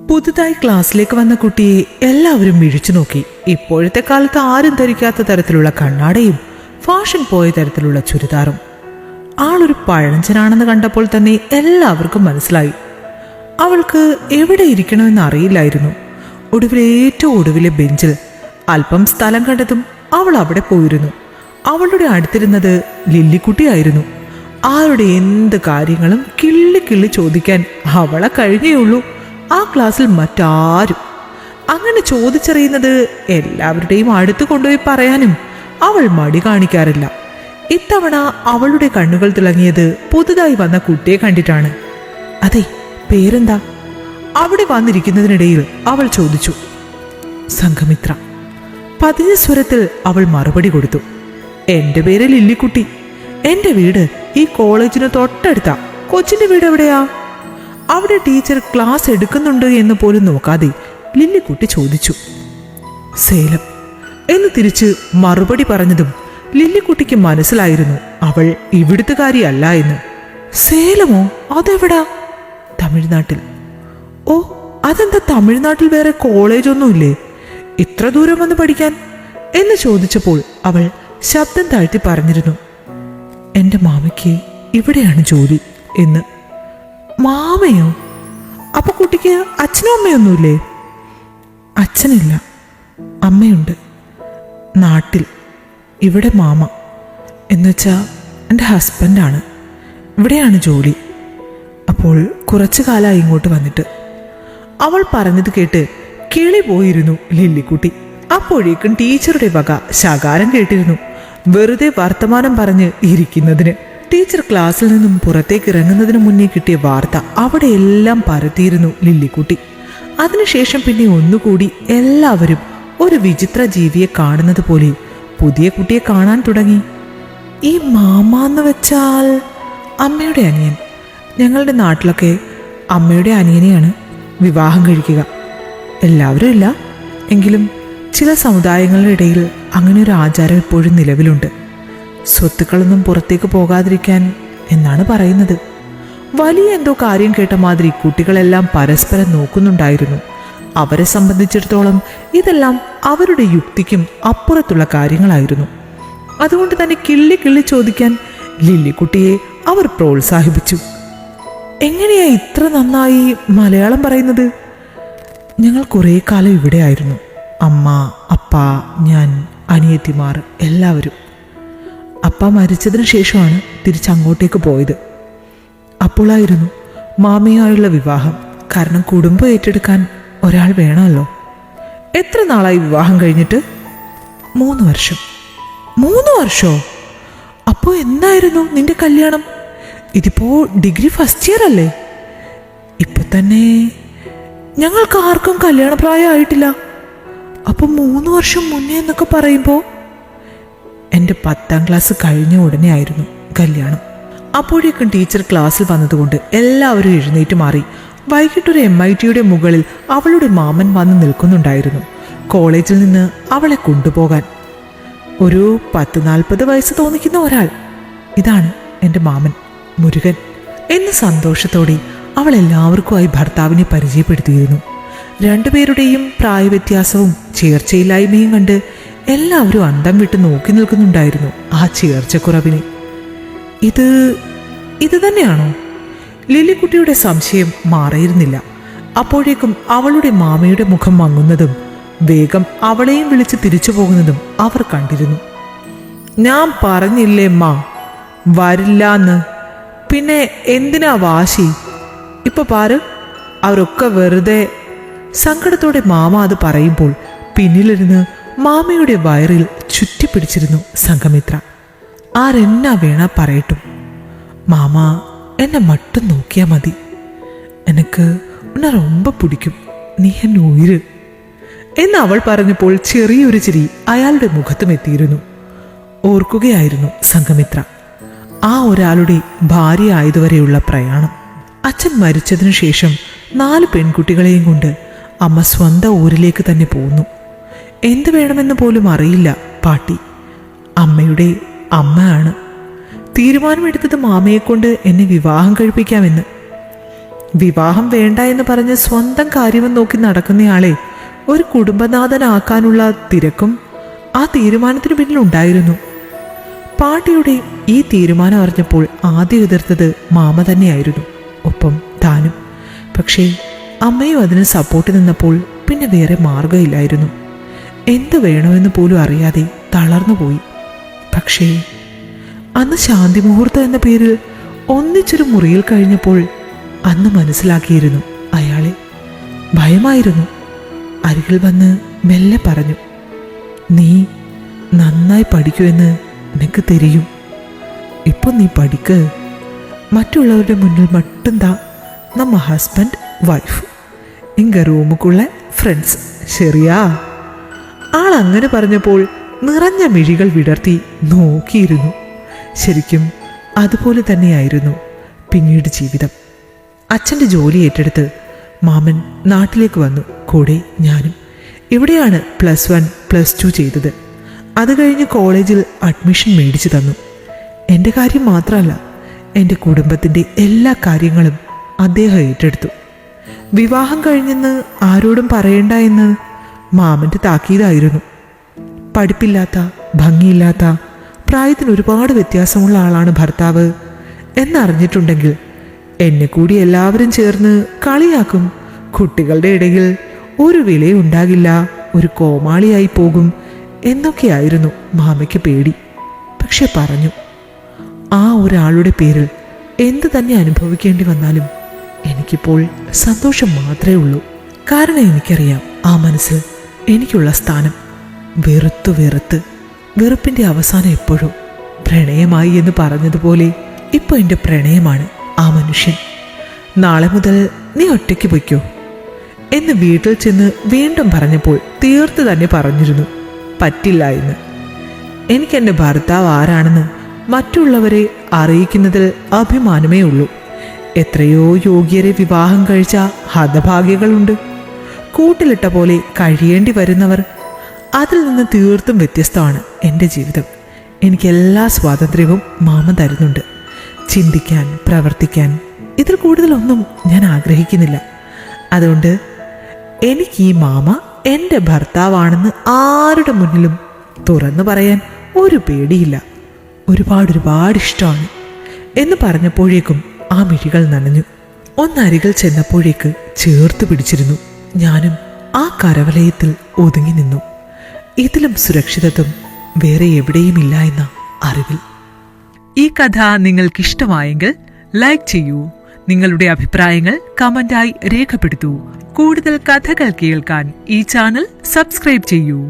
പുതുതായി ക്ലാസ്സിലേക്ക് വന്ന കുട്ടിയെ എല്ലാവരും മിഴിച്ചു നോക്കി. ഇപ്പോഴത്തെ കാലത്ത് ആരും ധരിക്കാത്ത തരത്തിലുള്ള കണ്ണാടയും ഫാഷൻ പോയ തരത്തിലുള്ള ചുരിദാറും. ആളൊരു പഴഞ്ചനാണെന്ന് കണ്ടപ്പോൾ തന്നെ എല്ലാവർക്കും മനസ്സിലായി. അവൾക്ക് എവിടെ ഇരിക്കണമെന്ന് അറിയില്ലായിരുന്നു. ഏറ്റവും ഒടുവിലെ ബെഞ്ചിൽ അല്പം സ്ഥലം കണ്ടതും അവൾ അവിടെ പോയിരുന്നു. അവളുടെ അടുത്തിരുന്നത് ലില്ലിക്കുട്ടിയായിരുന്നു. ആരുടെ എന്ത് കാര്യങ്ങളും കിള്ളി ചോദിക്കാൻ അവളെ കഴിഞ്ഞേയുള്ളൂ. ആ ക്ലാസ്സിൽ മറ്റാരും അങ്ങനെ ചോദിച്ചറിയുന്നത് എല്ലാവരുടെയും അടുത്ത് കൊണ്ടുപോയി പറയാനും അവൾ മടി കാണിക്കാറില്ല. ഇത്തവണ അവളുടെ കണ്ണുകൾ തിളങ്ങിയത് പുതുതായി വന്ന കുട്ടിയെ കണ്ടിട്ടാണ്. അതെ, പേരെന്താ? അവിടെ വന്നിരിക്കുന്നതിനിടയിൽ അവൾ ചോദിച്ചു. സംഘമിത്ര. പതിഞ്ഞ സ്വരത്തിൽ അവൾ മറുപടി കൊടുത്തു. എന്റെ പേര് ലില്ലിക്കുട്ടി. എന്റെ വീട് ഈ കോളേജിന് തൊട്ടടുത്താ. കൊച്ചിന്റെ വീട് എവിടെയാ? അവിടെ ടീച്ചർ ക്ലാസ് എടുക്കുന്നുണ്ട് എന്ന് പോലും നോക്കാതെ ലില്ലിക്കുട്ടി ചോദിച്ചു. സേലം എന്ന് തിരിച്ച് മറുപടി പറഞ്ഞതും ലില്ലിക്കുട്ടിക്ക് മനസ്സിലായിരുന്നു അവൾ ഇവിടുത്തുകാരിയല്ല എന്ന്. സേലമോ? അതെവിടാ? തമിഴ്നാട്ടിൽ. ഓ, അതെന്താ തമിഴ്നാട്ടിൽ വേറെ കോളേജൊന്നുമില്ലേ ഇത്ര ദൂരം വന്ന് പഠിക്കാൻ എന്ന് ചോദിച്ചപ്പോൾ അവൾ ശബ്ദം താഴ്ത്തി പറഞ്ഞിരുന്നു, എന്റെ മാമയ്ക്ക് ഇവിടെയാണ് ജോലി എന്ന്. മാമയോ? അപ്പൊ കുട്ടിക്ക് അച്ഛനും അമ്മയൊന്നുമില്ലേ? അച്ഛനില്ല, അമ്മയുണ്ട്. നാട്ടിൽ. ഇവിടെ മാമ എന്നുവെച്ചാ എൻ്റെ ഹസ്ബൻഡാണ്. ഇവിടെയാണ് ജോലി. അപ്പോൾ കുറച്ചു കാലമായി ഇങ്ങോട്ട് വന്നിട്ട്. അവൾ പറഞ്ഞത് കേട്ട് കിളി പോയിരുന്നു ലില്ലിക്കുട്ടി. അപ്പോഴേക്കും ടീച്ചറുടെ വക ശകാരം കേട്ടിരുന്നു. വെറുതെ വർത്തമാനം പറഞ്ഞ് ഇരിക്കുന്നതിന്. ടീച്ചർ ക്ലാസ്സിൽ നിന്നും പുറത്തേക്ക് ഇറങ്ങുന്നതിന് മുന്നേ കിട്ടിയ വാർത്ത അവിടെ എല്ലാം പരത്തിയിരുന്നു ലില്ലിക്കുട്ടി. അതിനുശേഷം പിന്നെ ഒന്നുകൂടി എല്ലാവരും ഒരു വിചിത്ര ജീവിയെ കാണുന്നത് പോലെ പുതിയ കുട്ടിയെ കാണാൻ തുടങ്ങി. ഈ മാമാന്ന് വെച്ചാൽ അമ്മയുടെ അനിയൻ. ഞങ്ങളുടെ നാട്ടിലൊക്കെ അമ്മയുടെ അനിയനെയാണ് വിവാഹം കഴിക്കുക. എല്ലാവരും ഇല്ല, എങ്കിലും ചില സമുദായങ്ങളുടെ ഇടയിൽ അങ്ങനെ ഒരു ആചാരം ഇപ്പോഴും നിലവിലുണ്ട്. സ്വത്തുക്കളൊന്നും പുറത്തേക്ക് പോകാതിരിക്കാൻ എന്നാണ് പറയുന്നത്. വലിയ എന്തോ കാര്യം കേട്ട മാതിരി കുട്ടികളെല്ലാം പരസ്പരം നോക്കുന്നുണ്ടായിരുന്നു. അവരെ സംബന്ധിച്ചിടത്തോളം ഇതെല്ലാം അവരുടെ യുക്തിക്കും അപ്പുറത്തുള്ള കാര്യങ്ങളായിരുന്നു. അതുകൊണ്ട് തന്നെ കിള്ളി ചോദിക്കാൻ ലില്ലിക്കുട്ടിയെ അവർ പ്രോത്സാഹിപ്പിച്ചു. എങ്ങനെയാ ഇത്ര നന്നായി മലയാളം പറയുന്നത്? ഞങ്ങൾ കുറേ കാലം ഇവിടെ ആയിരുന്നു. അമ്മ, അപ്പ, ഞാൻ, അനിയത്തിമാർ എല്ലാവരും. അപ്പ മരിച്ചതിന് ശേഷമാണ് തിരിച്ചങ്ങോട്ടേക്ക് പോയത്. അപ്പോഴായിരുന്നു മാമയുമായുള്ള വിവാഹം. കാരണം കുടുംബം ഏറ്റെടുക്കാൻ ഒരാൾ വേണമല്ലോ. എത്ര നാളായി വിവാഹം കഴിഞ്ഞിട്ട്? 3 വർഷം. 3 വർഷമോ? അപ്പോൾ എന്നായിരുന്നു നിന്റെ കല്യാണം? ഇതിപ്പോ ഡിഗ്രി ഫസ്റ്റ് ഇയർ അല്ലേ? ഇപ്പൊ തന്നെ ഞങ്ങൾക്ക് ആർക്കും കല്യാണ പ്രായമായിട്ടില്ല. അപ്പൊ 3 വർഷം മുന്നേ എന്നൊക്കെ പറയുമ്പോൾ എൻ്റെ 10ാം ക്ലാസ് കഴിഞ്ഞ ഉടനെ ആയിരുന്നു കല്യാണം. അപ്പോഴേക്കും ടീച്ചർ ക്ലാസ്സിൽ വന്നതുകൊണ്ട് എല്ലാവരും എഴുന്നേറ്റ് മാറി. വൈകിട്ടൊരു MITയുടെ മുകളിൽ അവളുടെ മാമൻ വന്ന് നിൽക്കുന്നുണ്ടായിരുന്നു. കോളേജിൽ നിന്ന് അവളെ കൊണ്ടുപോകാൻ. ഒരു 10-40 വയസ്സ് തോന്നിക്കുന്ന ഒരാൾ. ഇതാണ് എൻ്റെ മാമൻ മുരുകൻ എന്ന് സന്തോഷത്തോടെ അവൾ എല്ലാവർക്കുമായി ഭർത്താവിനെ പരിചയപ്പെടുത്തിയിരുന്നു. രണ്ടുപേരുടെയും പ്രായവ്യത്യാസവും ചേർച്ചയില്ലായ്മയും കണ്ട് എല്ലാവരും അന്തം വിട്ട് നോക്കി നിൽക്കുന്നുണ്ടായിരുന്നു ആ ചേർച്ചക്കുറവിനെ. ഇത് തന്നെയാണോ? ലില്ലിക്കുട്ടിയുടെ സംശയം മാറിയിരുന്നില്ല. അപ്പോഴേക്കും അവളുടെ മാമയുടെ മുഖം മങ്ങുന്നതും വേഗം അവളെയും വിളിച്ച് തിരിച്ചു പോകുന്നതും അവർ കണ്ടിരുന്നു. ഞാൻ പറഞ്ഞില്ലേ മാ, വരില്ലാന്ന്. പിന്നെ എന്തിനാ വാശി? ഇപ്പൊ പാര്, അവരൊക്കെ വെറുതെ. സങ്കടത്തോടെ മാമ അത് പറയുമ്പോൾ പിന്നിലിരുന്ന് മാമയുടെ വയറിൽ ചുറ്റിപ്പിടിച്ചിരുന്നു സംഘമിത്ര. ആരെന്നാ വേണ പറയട്ടും, മാമ എന്നെ മട്ടും നോക്കിയാ മതി. എനക്ക് ഉന്നെ ரொம்ப പിടിക്കും, നീ എന്നെ ഉയിര് എന്ന് അവൾ പറഞ്ഞപ്പോൾ ചെറിയൊരു ചിരി അയാളുടെ മുഖത്തും എത്തിയിരുന്നു. ഓർക്കുകയായിരുന്നു സംഘമിത്ര ആ ഒരാളുടെ ഭാര്യ ആയതുവരെയുള്ള പ്രയാണം. അച്ഛൻ മരിച്ചതിനു ശേഷം 4 പെൺകുട്ടികളെയും കൊണ്ട് അമ്മ സ്വന്തം ഊരിലേക്ക് തന്നെ പോന്നു. എന്ത് വേണമെന്ന് പോലും അറിയില്ല പാട്ടി. അമ്മയുടെ അമ്മയാണ്. തീരുമാനമെടുത്തത് മാമയെക്കൊണ്ട് എന്നെ വിവാഹം കഴിപ്പിക്കാമെന്ന്. വിവാഹം വേണ്ട എന്ന് പറഞ്ഞ് സ്വന്തം കാര്യവും നോക്കി നടക്കുന്നയാളെ ഒരു കുടുംബനാഥനാക്കാനുള്ള തിരക്കും ആ തീരുമാനത്തിന് പിന്നിലുണ്ടായിരുന്നു. പാട്ടിയുടെ ഈ തീരുമാനം അറിഞ്ഞപ്പോൾ ആദ്യം എതിർത്തത് മാമ തന്നെയായിരുന്നു, ഒപ്പം താനും. പക്ഷേ അമ്മയും അതിന് സപ്പോർട്ട് നിന്നപ്പോൾ പിന്നെ വേറെ മാർഗമില്ലായിരുന്നു. എന്ത് വേണമെന്ന് പോലും അറിയാതെ തളർന്നുപോയി. പക്ഷേ അന്ന് ശാന്തി മുഹൂർത്തം എന്ന പേരിൽ ഒന്നിച്ചൊരു മുറിയിൽ കഴിഞ്ഞപ്പോൾ അന്ന് മനസ്സിലാക്കിയിരുന്നു അയാളെ. ഭയമായിരുന്നു. അരികിൽ വന്ന് മെല്ലെ പറഞ്ഞു, നീ നന്നായി പഠിക്കുമെന്ന് നിനക്ക് തെരിയും. ഇപ്പൊ നീ പഠിക്ക്. മറ്റുള്ളവരുടെ മുന്നിൽ മട്ടുംതാ നമ്മ ഹസ്ബൻഡ് വൈഫ്, ഇങ്ക റൂമുക്കുള്ള ഫ്രണ്ട്സ്, ശരിയാ? ആൾ അങ്ങനെ പറഞ്ഞപ്പോൾ നിറഞ്ഞ മിഴികൾ വിടർത്തി നോക്കിയിരുന്നു. ശരിക്കും അതുപോലെ തന്നെയായിരുന്നു പിന്നീട് ജീവിതം. അച്ഛൻ്റെ ജോലി ഏറ്റെടുത്ത് മാമൻ നാട്ടിലേക്ക് വന്നു, കൂടെ ഞാനും. ഇവിടെയാണ് +1 +2 ചെയ്തത്. അത് കഴിഞ്ഞ് കോളേജിൽ അഡ്മിഷൻ മേടിച്ചു തന്നു. എൻ്റെ കാര്യം മാത്രമല്ല, എൻ്റെ കുടുംബത്തിൻ്റെ എല്ലാ കാര്യങ്ങളും അദ്ദേഹം ഏറ്റെടുത്തു. വിവാഹം കഴിഞ്ഞെന്ന് ആരോടും പറയണ്ട എന്ന് മാമൻ്റെ താക്കീതായിരുന്നു. പഠിപ്പില്ലാത്ത, ഭംഗിയില്ലാത്ത, പ്രായത്തിന് ഒരുപാട് വ്യത്യാസമുള്ള ആളാണ് ഭർത്താവ് എന്നറിഞ്ഞിട്ടുണ്ടെങ്കിൽ എന്നെ കൂടി എല്ലാവരും ചേർന്ന് കളിയാക്കും. കുട്ടികളുടെ ഇടയിൽ ഒരു വിലയുണ്ടാകില്ല, ഒരു കോമാളിയായി പോകും എന്നൊക്കെയായിരുന്നു മാമയ്ക്ക് പേടി. പക്ഷെ പറഞ്ഞു, ആ ഒരാളുടെ പേരിൽ എന്ത് തന്നെ അനുഭവിക്കേണ്ടി വന്നാലും എനിക്കിപ്പോൾ സന്തോഷം മാത്രമേ ഉള്ളൂ. കാരണം എനിക്കറിയാം ആ മനസ്സിൽ എനിക്കുള്ള സ്ഥാനം. വെറുത്ത് വെറുത്ത് വെറുപ്പിൻ്റെ അവസാനം എപ്പോഴും പ്രണയമായി എന്ന് പറഞ്ഞതുപോലെ ഇപ്പോൾ എൻ്റെ പ്രണയമാണ് ആ മനുഷ്യൻ. നാളെ മുതൽ നീ ഒറ്റയ്ക്ക് പൊയ്ക്കോ എന്ന് വീട്ടിൽ ചെന്ന് വീണ്ടും പറഞ്ഞപ്പോൾ തീർത്ത് തന്നെ പറഞ്ഞിരുന്നു പറ്റില്ല എന്ന്. എനിക്കെൻ്റെ ഭർത്താവ് ആരാണെന്ന് മറ്റുള്ളവരെ അറിയിക്കുന്നതിൽ അഭിമാനമേ ഉള്ളൂ. എത്രയോ യോഗ്യരെ വിവാഹം കഴിച്ച ഹതഭാഗ്യങ്ങളുണ്ട്. കൂട്ടിലിട്ട പോലെ കഴിയേണ്ടി വരുന്നവർ. അതിൽ നിന്ന് തീർത്തും വ്യത്യസ്തമാണ് എൻ്റെ ജീവിതം. എനിക്കെല്ലാ സ്വാതന്ത്ര്യവും മാമ തരുന്നുണ്ട്. ചിന്തിക്കാൻ, പ്രവർത്തിക്കാൻ. ഇതിൽ കൂടുതലൊന്നും ഞാൻ ആഗ്രഹിക്കുന്നില്ല. അതുകൊണ്ട് എനിക്ക് ഈ മാമ എൻ്റെ ഭർത്താവാണെന്ന് ആരുടെ മുന്നിലും തുറന്നു പറയാൻ ഒരു പേടിയില്ല. ഒരുപാട് ഇഷ്ടമാണ് എന്ന് പറഞ്ഞപ്പോഴേക്കും ആ മിഴികൾ നനഞ്ഞു. ഒന്നരികിൽ ചെന്നപ്പോഴേക്ക് ചേർത്ത് പിടിച്ചിരുന്നു. ഞാനും ആ കരവലയത്തിൽ ഒതുങ്ങി നിന്നു. ഇതിലും സുരക്ഷിതത്വം വേറെ എവിടെയുമില്ല എന്ന അറിവിൽ. ഈ കഥ നിങ്ങൾക്കിഷ്ടമായെങ്കിൽ ലൈക്ക് ചെയ്യൂ. നിങ്ങളുടെ അഭിപ്രായങ്ങൾ കമന്റായി രേഖപ്പെടുത്തൂ. കൂടുതൽ കഥകൾ കേൾക്കാൻ ഈ ചാനൽ സബ്സ്ക്രൈബ് ചെയ്യൂ.